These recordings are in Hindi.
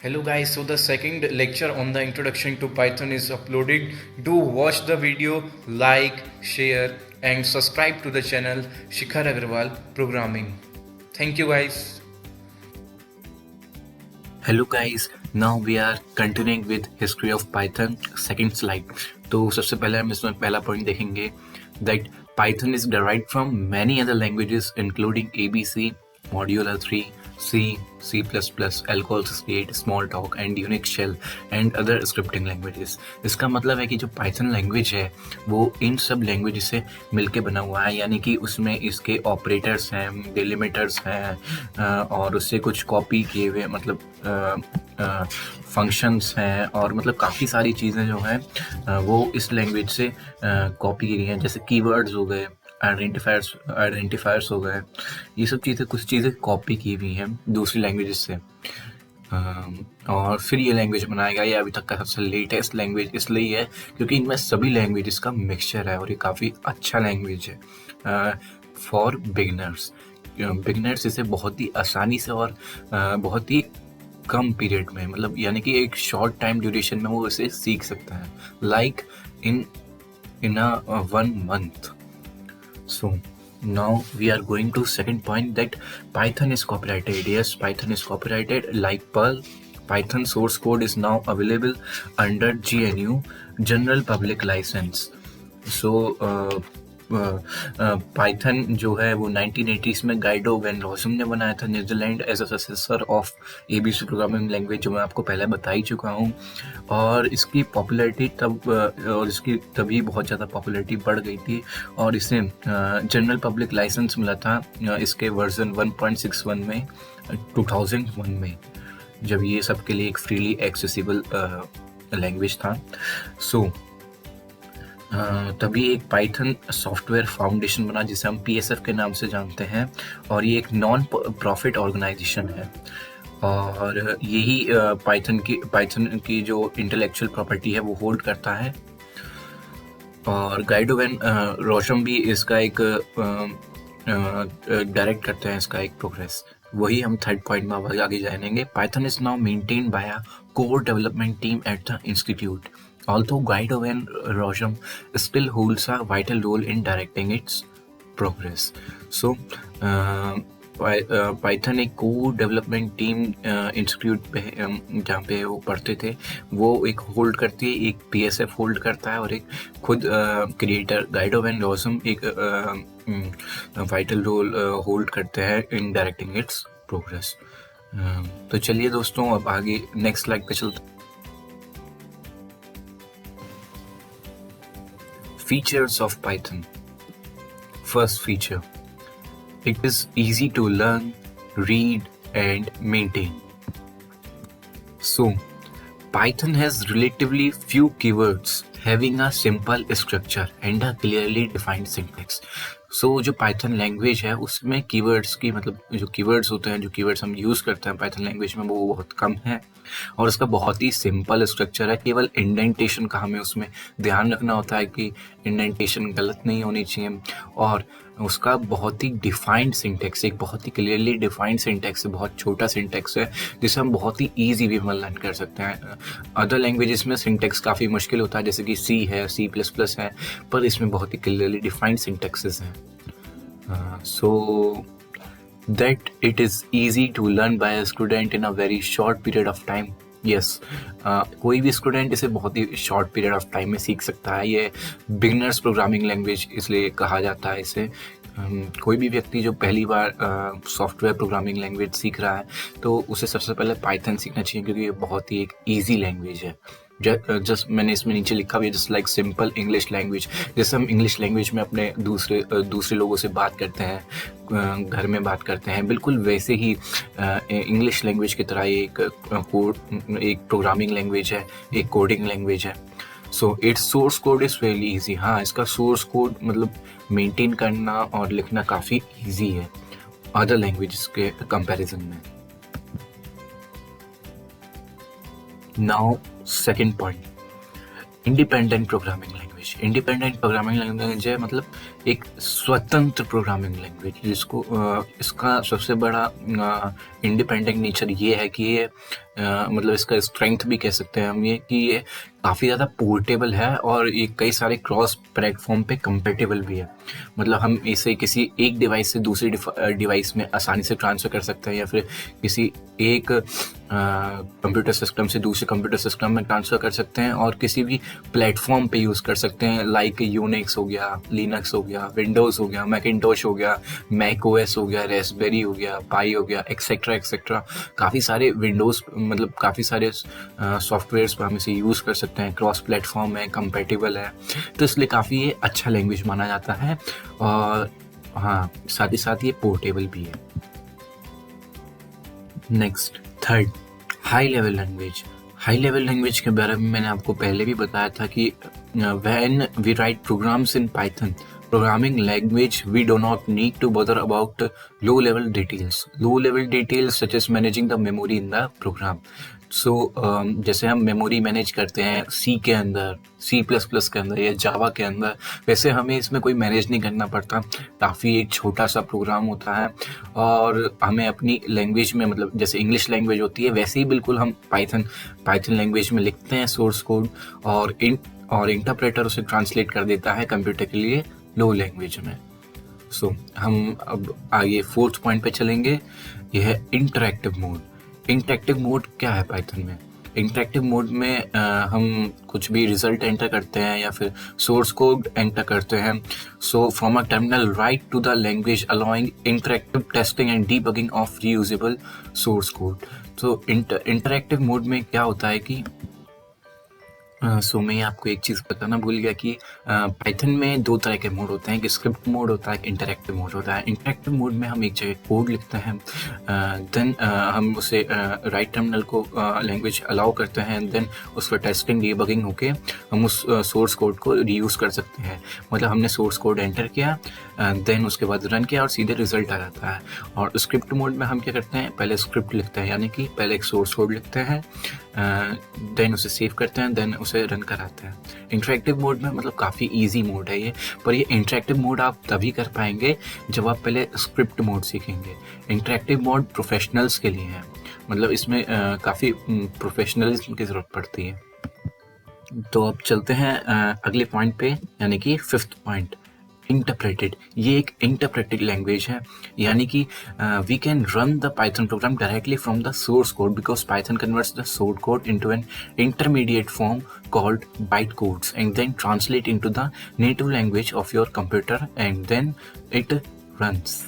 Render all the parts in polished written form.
Hello guys, so the second lecture on the introduction to Python is uploaded. Do watch the video, like, share and subscribe to the channel Shikhar Agarwal Programming. Thank you guys. Hello guys, now we are continuing with history of Python. Second slide. तो सबसे पहले हम इसमें पहला पॉइंट देखेंगे that Python is derived from many other languages including ABC, Modular 3, C, C++, Algol 68, Smalltalk and Unix Shell and other scripting languages. इसका मतलब है कि जो Python लैंग्वेज है वो इन सब लैंग्वेज से मिलके बना हुआ है, यानी कि उसमें इसके ऑपरेटर्स हैं, डिलिमिटर्स हैं और उससे कुछ कॉपी किए हुए मतलब फंक्शंस हैं और मतलब काफ़ी सारी चीज़ें जो हैं वो इस लैंग्वेज से कॉपी की गई हैं, जैसे कीवर्ड्स हो गए, आइडेंटिफायर्स हो गए, ये सब चीज़ें कुछ चीज़ें कॉपी की हुई हैं दूसरी लैंग्वेजेस से और फिर ये लैंग्वेज बनाया गया। ये अभी तक का सबसे लेटेस्ट लैंग्वेज इसलिए है क्योंकि इनमें सभी लैंग्वेजेस का मिक्सचर है और ये काफ़ी अच्छा लैंग्वेज है फॉर बिगनर्स इसे बहुत ही आसानी से और बहुत ही कम पीरियड में, मतलब यानी कि एक शॉर्ट टाइम ड्यूरेशन में वो इसे सीख सकता है, like in a 1 month. So now we are going to second point that Python is copyrighted. Yes, Python is copyrighted like Perl. Python source code is now available under GNU General Public License. So Python जो है वो 1980s में गाइडो वैन रॉसम ने बनाया था, New Zealand, as a successor of ABC programming language, जो मैं आपको पहले बता ही चुका हूँ। और इसकी पॉपुलैरिटी तभी बहुत ज़्यादा पॉपुलैरिटी बढ़ गई थी और इसे जनरल पब्लिक लाइसेंस मिला था इसके वर्जन 1.61 में 2001 में, जब ये सबके लिए एक फ्रीली एक्सेसिबल लैंग्वेज था। सो तभी एक पाइथन सॉफ्टवेयर फाउंडेशन बना जिसे हम PSF के नाम से जानते हैं और ये एक नॉन प्रॉफिट ऑर्गेनाइजेशन है और यही पाइथन की जो इंटेलेक्चुअल प्रॉपर्टी है वो होल्ड करता है। और गाइडो वैन रोशम भी इसका एक डायरेक्ट करते हैं इसका एक प्रोग्रेस। वही हम थर्ड पॉइंट में आगे जानेंगे। Python is now maintained by a core development team at the institute, although Guido and Rosham still holds a vital role in directing its progress. So, Python एक को डेवलपमेंट टीम इंस्टीट्यूट पे जहाँ पे वो पढ़ते थे वो एक होल्ड करती है, एक PSF होल्ड करता है और एक खुद क्रिएटर गाइडो वैन रॉसम एक वाइटल रोल होल्ड करते हैं इन डायरेक्टिंग इट्स प्रोग्रेस। तो चलिए दोस्तों अब आगे नेक्स्ट स्लाइड पे चलते। Features of Python. First feature, it is easy to learn, read and maintain. So, Python has relatively few keywords having a simple structure and a clearly defined syntax. So, जो Python लैंग्वेज है उसमें कीवर्ड्स की मतलब जो कीवर्ड्स होते हैं, जो कीवर्ड्स हम यूज़ करते हैं Python लैंग्वेज में वो बहुत कम है और उसका बहुत ही सिंपल स्ट्रक्चर है। केवल इंडेंटेशन का हमें उसमें ध्यान रखना होता है कि इंडेंटेशन गलत नहीं होनी चाहिए और उसका बहुत ही डिफाइंड सिंटेक्स, एक बहुत ही क्लियरली डिफाइंड सिंटेक्स है, बहुत छोटा सिंटेक्स है जिसे हम बहुत ही ईजी वे में लर्न कर सकते हैं। अदर लैंग्वेजेस में सिंटेक्स काफ़ी मुश्किल होता है, जैसे कि C है, C++ है, पर इसमें बहुत ही क्लियरली डिफाइंड सिंटेक्सेस हैं। So that it is easy to learn by a student in a very short period of time. Yes, कोई भी स्टूडेंट इसे बहुत ही शॉर्ट पीरियड ऑफ टाइम में सीख सकता है। ये बिगनर्स प्रोग्रामिंग लैंग्वेज इसलिए कहा जाता है इसे। कोई भी व्यक्ति जो पहली बार सॉफ्टवेयर प्रोग्रामिंग लैंग्वेज सीख रहा है तो उसे सबसे पहले पाइथन सीखना चाहिए क्योंकि ये बहुत ही एक ईजी लैंग्वेज है। जस्ट मैंने इसमें नीचे लिखा हुआ है just like simple English language. जैसे हम इंग्लिश लैंग्वेज में अपने दूसरे लोगों से बात करते हैं, घर में बात करते हैं, बिल्कुल वैसे ही इंग्लिश लैंग्वेज की तरह एक प्रोग्रामिंग लैंग्वेज है, एक कोडिंग लैंग्वेज है। So it's source code is very easy. हाँ, इसका सोर्स कोड मतलब मेंटेन करना और लिखना काफ़ी ईजी है अदर लैंग्वेजेस के कंपैरिजन में। Now second point, independent programming language. Independent programming language है मतलब एक स्वतंत्र प्रोग्रामिंग लैंग्वेज, जिसको इसका सबसे बड़ा इंडिपेंडेंट नेचर ये है कि ये मतलब इसका स्ट्रेंथ भी कह सकते हैं हम ये कि ये काफ़ी ज़्यादा पोर्टेबल है और ये कई सारे क्रॉस प्लेटफॉर्म पे कंपेटेबल भी है। मतलब हम इसे किसी एक डिवाइस से दूसरी डिवाइस में आसानी से ट्रांसफ़र कर सकते हैं, या फिर किसी एक कंप्यूटर सिस्टम से दूसरे कंप्यूटर सिस्टम में ट्रांसफ़र कर सकते हैं, और किसी भी प्लेटफॉर्म पे यूज़ कर सकते हैं, लाइक यूनिक्स हो गया, लिनक्स हो गया, विंडोज़ हो गया, मैकिंटोश हो गया, मैक ओएस हो गया, रेस्पबेरी हो गया, पाई हो गया, एक्सेट्रा एक्सेट्रा। काफ़ी सारे विंडोज़ मतलब काफ़ी सारे सॉफ्टवेयर्स पर हम इसे यूज़ कर सकते हैं, क्रॉस प्लेटफॉर्म है, कंपेटेबल है, तो इसलिए काफ़ी ये अच्छा लैंग्वेज माना जाता है। और हाँ, साथ ही साथ ये पोर्टेबल भी है। Next, third, high level language. High level language के बारे में मैंने आपको पहले भी बताया था कि when we write programs in Python programming language, we do not need to bother about low level details such as managing the memory in the program. So जैसे हम मेमोरी मैनेज करते हैं सी के अंदर, C++ के अंदर या जावा के अंदर, वैसे हमें इसमें कोई मैनेज नहीं करना पड़ता। काफ़ी एक छोटा सा प्रोग्राम होता है और हमें अपनी लैंग्वेज में, मतलब जैसे इंग्लिश लैंग्वेज होती है वैसे ही बिल्कुल हम पाइथन लैंग्वेज में लिखते हैं सोर्स कोड, और इंटरप्रेटर उसे ट्रांसलेट कर देता है कंप्यूटर के लिए लो लैंग्वेज में। सो हम अब आगे फोर्थ पॉइंट पे चलेंगे, यह है इंटरैक्टिव मोड। इंटरैक्टिव मोड क्या है पाइथन में? इंटरैक्टिव मोड में हम कुछ भी रिजल्ट एंटर करते हैं या फिर सोर्स कोड एंटर करते हैं। So from a terminal right to the language allowing interactive testing and debugging of reusable source code. तो इंटरैक्टिव मोड में क्या होता है कि मैं आपको एक चीज़ बताना भूल गया कि पाइथन में दो तरह के मोड होते हैं, एक स्क्रिप्ट मोड होता है, एक इंटरैक्टिव मोड होता है। इंटरैक्टिव मोड में हम एक जगह कोड लिखते हैं, देन हम उसे राइट टर्मिनल को लैंग्वेज अलाउ करते हैं, देन उस पर टेस्टिंग डीबगिंग होके हम उस सोर्स कोड को रीयूज़ कर सकते हैं। मतलब हमने सोर्स कोड एंटर किया, देन उसके बाद रन किया और सीधे रिजल्ट आ जाता है। और स्क्रिप्ट मोड में हम क्या करते हैं, पहले स्क्रिप्ट लिखते हैं, यानी कि पहले एक सोर्स कोड लिखते हैं, देन उसे सेव करते हैं, देन उसे रन कराते हैं। इंटरैक्टिव मोड में मतलब काफ़ी इजी मोड है ये, पर ये इंटरैक्टिव मोड आप तभी कर पाएंगे जब आप पहले स्क्रिप्ट मोड सीखेंगे। इंटरैक्टिव मोड प्रोफेशनल्स के लिए है, मतलब इसमें काफ़ी प्रोफेशनलिज्म की ज़रूरत पड़ती है। तो अब चलते हैं अगले पॉइंट पे, यानी कि फिफ्थ पॉइंट, इंटरप्रेटेड। ये एक इंटरप्रेटेड लैंग्वेज है, यानी कि we can run the Python program directly from the source code because Python converts the source code into an intermediate form called byte codes and then translate into the native language of your computer and then it runs.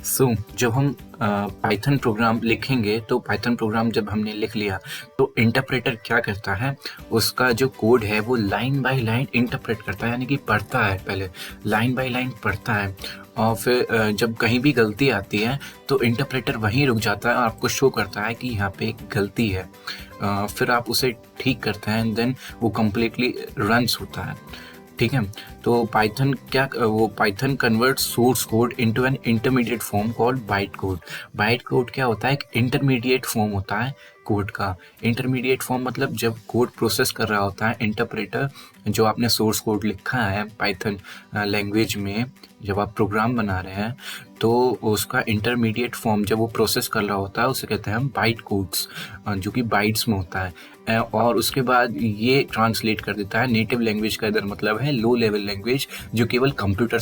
So जब हम पाइथन प्रोग्राम लिखेंगे, तो पाइथन प्रोग्राम जब हमने लिख लिया तो इंटरप्रेटर क्या करता है, उसका जो कोड है वो लाइन बाय लाइन इंटरप्रेट करता है, यानी कि पढ़ता है, पहले लाइन बाय लाइन पढ़ता है, और फिर जब कहीं भी गलती आती है तो इंटरप्रेटर वहीं रुक जाता है और आपको शो करता है कि यहाँ पे एक गलती है। फिर आप उसे ठीक करते हैं, देन वो कम्प्लीटली रन्स होता है। ठीक है, तो Python convert source code into an intermediate form called byte code. Byte code क्या होता है, एक इंटरमीडिएट फॉर्म होता है कोड का। इंटरमीडिएट फॉर्म मतलब जब कोड प्रोसेस कर रहा होता है इंटरप्रेटर, जो आपने सोर्स कोड लिखा है पाइथन लैंग्वेज में, जब आप प्रोग्राम बना रहे हैं तो उसका इंटरमीडिएट फॉर्म जब वो प्रोसेस कर रहा होता है उसे कहते हैं हम बाइट कोड्स, जो कि बाइट्स में होता है। और उसके बाद ये ट्रांसलेट कर देता है नेटिव लैंग्वेज का, इधर मतलब है लो लेवल लैंग्वेज, जो केवल कंप्यूटर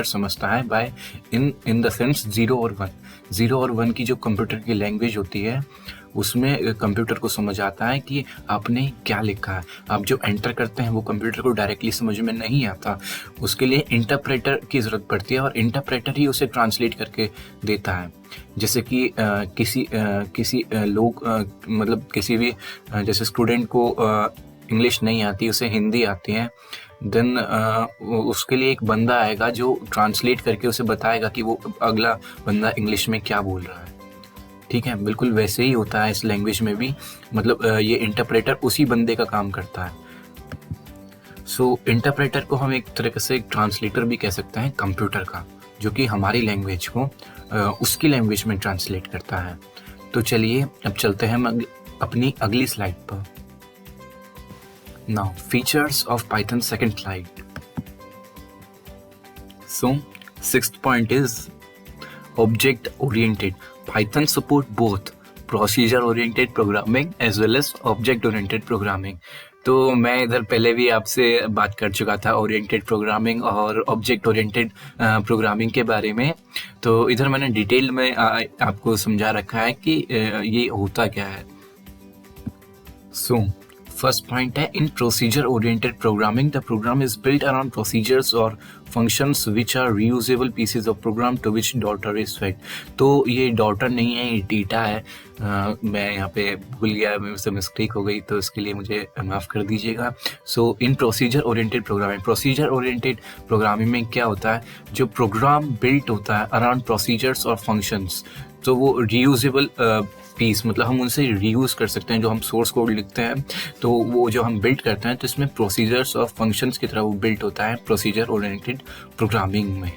समझता है बाय इन द सेंस 0 और 1। 0 और 1 की जो कंप्यूटर की लैंग्वेज होती है उसमें कंप्यूटर को समझ आता है कि आपने क्या लिखा है। आप जो एंटर करते हैं वो कंप्यूटर को डायरेक्टली समझ में नहीं आता, उसके लिए इंटरप्रेटर की ज़रूरत पड़ती है और इंटरप्रेटर ही उसे ट्रांसलेट करके देता है। जैसे कि किसी लोग मतलब किसी भी जैसे स्टूडेंट को इंग्लिश नहीं आती, उसे हिंदी आती है, देन उसके लिए एक बंदा आएगा जो ट्रांसलेट करके उसे बताएगा कि वो अगला बंदा इंग्लिश में क्या बोल रहा है। ठीक है, बिल्कुल वैसे ही होता है इस लैंग्वेज में भी, मतलब ये इंटरप्रेटर उसी बंदे का काम करता है। सो इंटरप्रेटर को हम एक तरह से ट्रांसलेटर भी कह सकते हैं कंप्यूटर का, जो कि हमारी लैंग्वेज को उसकी लैंग्वेज में ट्रांसलेट करता है। तो चलिए अब चलते हैं हम अपनी अगली स्लाइड पर। Now features of Python, second slide. So, sixth point is object oriented. Python support both procedure oriented programming as well as object oriented programming. तो मैं इधर पहले भी आपसे बात कर चुका था ओरिएंटेड प्रोग्रामिंग और ऑब्जेक्ट ओरिएंटेड प्रोग्रामिंग के बारे में. तो इधर मैंने डिटेल में आपको समझा रखा है कि ये होता क्या है. सो फर्स्ट पॉइंट है, in procedure oriented programming the program is built around procedures और functions which are reusable pieces of program to which data is fed. तो ये डॉटर नहीं है, ये डेटा है. मैं यहाँ पे भूल गया, मेरे से मिस्टेक हो गई, तो इसके लिए मुझे माफ़ कर दीजिएगा. सो इन प्रोसीजर ओरिएंटेड प्रोग्रामिंग में क्या होता है, जो प्रोग्राम बिल्ट होता है अराउंड प्रोसीजर्स और फंक्शंस, तो वो रीयूजेबल पीस, मतलब हम उनसे रीयूज़ कर सकते हैं. जो हम सोर्स कोड लिखते हैं तो वो जो हम बिल्ड करते हैं तो इसमें प्रोसीजर्स और फंक्शंस की तरह वो बिल्ड होता है प्रोसीजर ओरिएंटेड प्रोग्रामिंग में.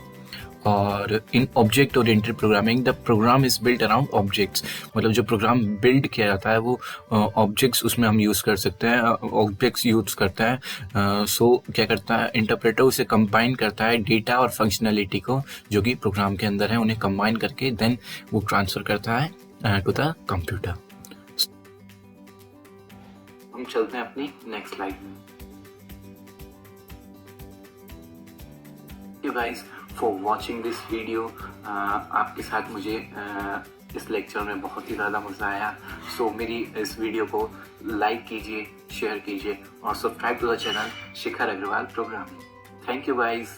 और in object oriented programming the program is built around objects, मतलब जो प्रोग्राम बिल्ड किया जाता है वो ऑब्जेक्ट्स उसमें हम यूज़ कर सकते हैं, ऑब्जेक्ट्स यूज़ करता है. सो क्या करता है, इंटरप्रेटर उसे कंबाइन करता है डेटा और फंक्शनैलिटी को जो कि प्रोग्राम के अंदर है, उन्हें कंबाइन करके देन वो ट्रांसफ़र करता है टू द कंप्यूटर. हम चलते हैं अपनी नेक्स्ट स्लाइड में. Thank you guys for watching this video. आपके साथ मुझे इस लेक्चर में बहुत ही ज़्यादा मज़ा आया. सो मेरी इस वीडियो को लाइक कीजिए, शेयर कीजिए और subscribe to the channel Shikhar Agarwal programming. Thank you guys.